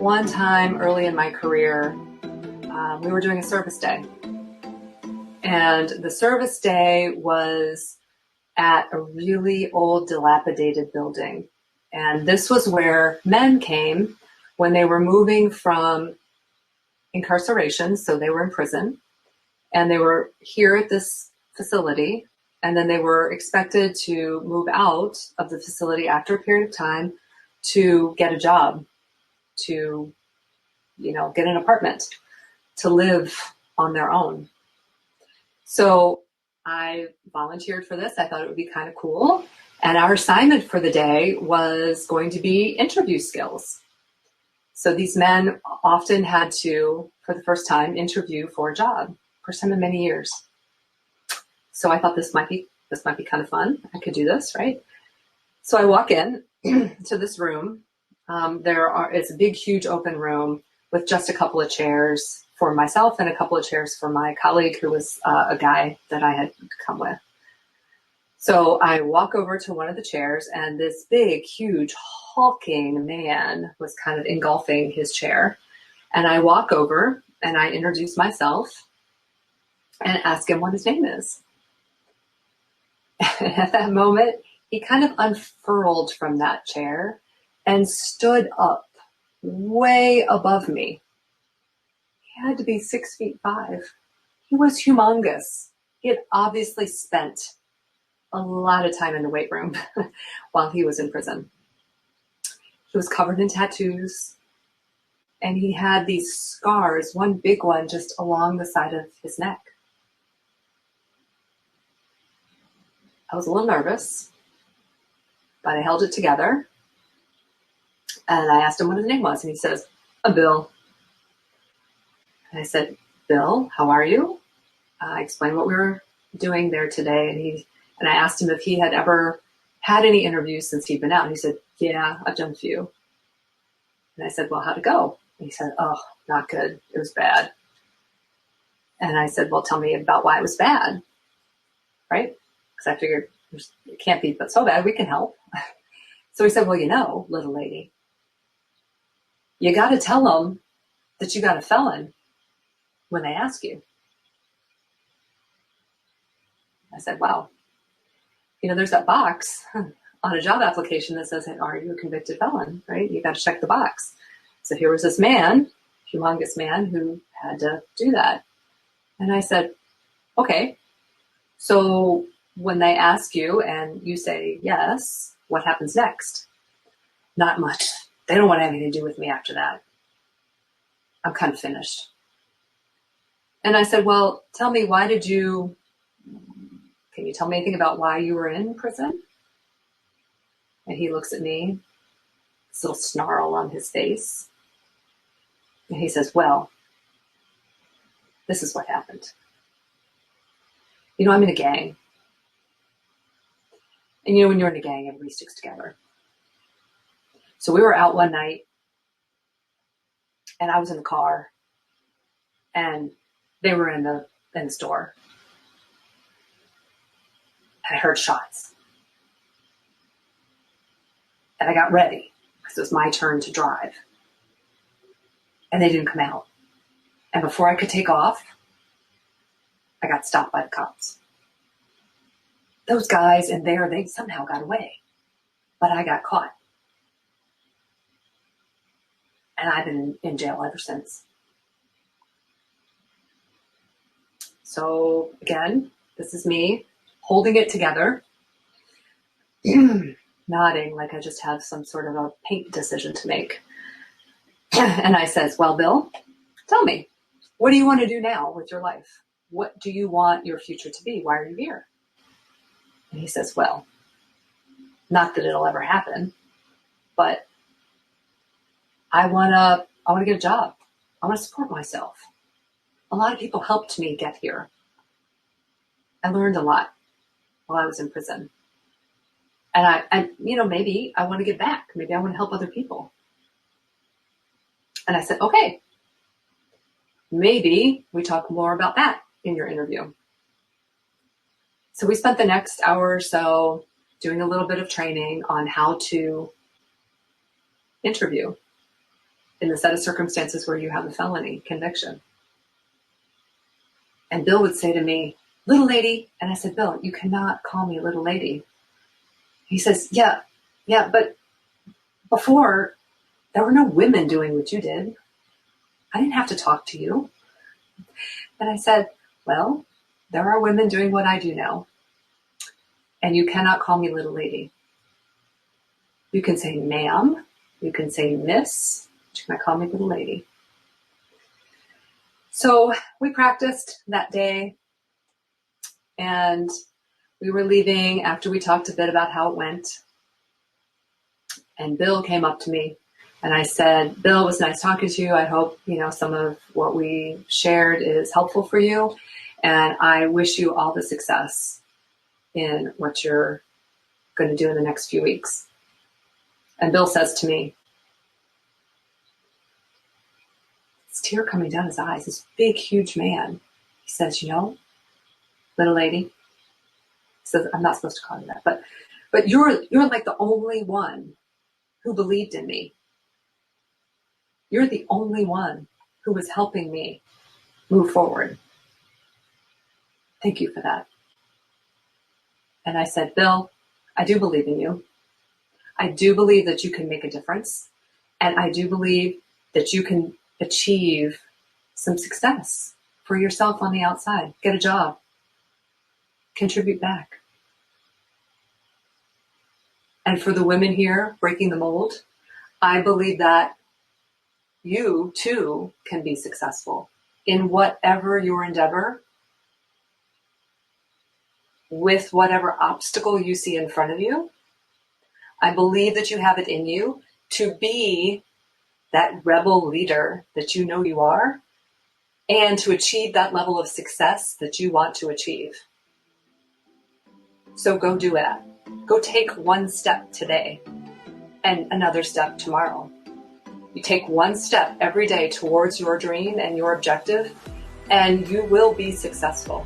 one time early in my career, we were doing a service day. And the service day was at a really old, dilapidated building. And this was where men came when they were moving from incarceration, so they were in prison, and they were here at this facility, and then they were expected to move out of the facility after a period of time to get a job, to, get an apartment, to live on their own. So I volunteered for this. I thought it would be kind of cool. And our assignment for the day was going to be interview skills. So these men often had to, for the first time, interview for a job, first time in many years. So I thought this might be kind of fun. I could do this, right? So I walk in to this room. It's a big, huge open room with just a couple of chairs for myself and a couple of chairs for my colleague, who was a guy that I had come with. So I walk over to one of the chairs, and this big, huge, hulking man was kind of engulfing his chair. And I walk over and I introduce myself and ask him what his name is. And at that moment, he kind of unfurled from that chair and stood up way above me. He had to be 6'5". He was humongous. He had obviously spent a lot of time in the weight room while he was in prison. He was covered in tattoos, and he had these scars, one big one just along the side of his neck. I was a little nervous, but I held it together. And I asked him what his name was, and he says, Bill. And I said, Bill, how are you? I explained what we were doing there today, and I asked him if he had ever had any interviews since he'd been out. And he said, yeah, I've done a few. And I said, well, how'd it go? And he said, oh, not good. It was bad. And I said, well, tell me about why it was bad, right? Because I figured it can't be but so bad, we can help. So he said, well, little lady, you got to tell them that you got a felon when they ask you. I said, wow, there's that box on a job application that says, are you a convicted felon, right? You got to check the box. So here was this man, humongous man, who had to do that. And I said, okay, so when they ask you and you say yes, what happens next? Not much. They don't want anything to do with me after that. I'm kind of finished. And I said, well, tell me, can you tell me anything about why you were in prison? And he looks at me, this little snarl on his face. And he says, well, this is what happened. I'm in a gang. And when you're in a gang, everybody sticks together. So we were out one night, and I was in the car, and they were in the store. And I heard shots. And I got ready because it was my turn to drive. And they didn't come out. And before I could take off, I got stopped by the cops. Those guys in there, they somehow got away. But I got caught. And I've been in jail ever since. So again, this is me holding it together, nodding like I just have some sort of a paint decision to make. And I says, well, Bill, tell me, what do you want to do now with your life? What do you want your future to be? Why are you here? And he says, well, not that it'll ever happen, but I want to get a job. I want to support myself. A lot of people helped me get here. I learned a lot while I was in prison. And maybe I want to give back. Maybe I want to help other people. And I said, okay, maybe we talk more about that in your interview. So we spent the next hour or so doing a little bit of training on how to interview. in the set of circumstances where you have a felony conviction. And Bill would say to me, little lady. And I said, Bill, you cannot call me little lady. He says, yeah, but before, there were no women doing what you did. I didn't have to talk to you. And I said, well, there are women doing what I do now. And you cannot call me little lady. You can say ma'am. You can say miss. But you cannot call me little lady. So we practiced that day. And we were leaving after we talked a bit about how it went. And Bill came up to me and I said, Bill, it was nice talking to you. I hope, some of what we shared is helpful for you. And I wish you all the success in what you're going to do in the next few weeks. And Bill says to me, this tear coming down his eyes, this big, huge man. He says, little lady. He says, I'm not supposed to call you that, but you're like the only one who believed in me. You're the only one who was helping me move forward. Thank you for that. And I said, Bill, I do believe in you. I do believe that you can make a difference. And I do believe that you can achieve some success for yourself on the outside. Get a job. Contribute back. And for the women here breaking the mold, I believe that you too can be successful in whatever your endeavor, with whatever obstacle you see in front of you. I believe that you have it in you to be that rebel leader that you know you are, and to achieve that level of success that you want to achieve. So go do it. Go take one step today and another step tomorrow. You take one step every day towards your dream and your objective, and you will be successful.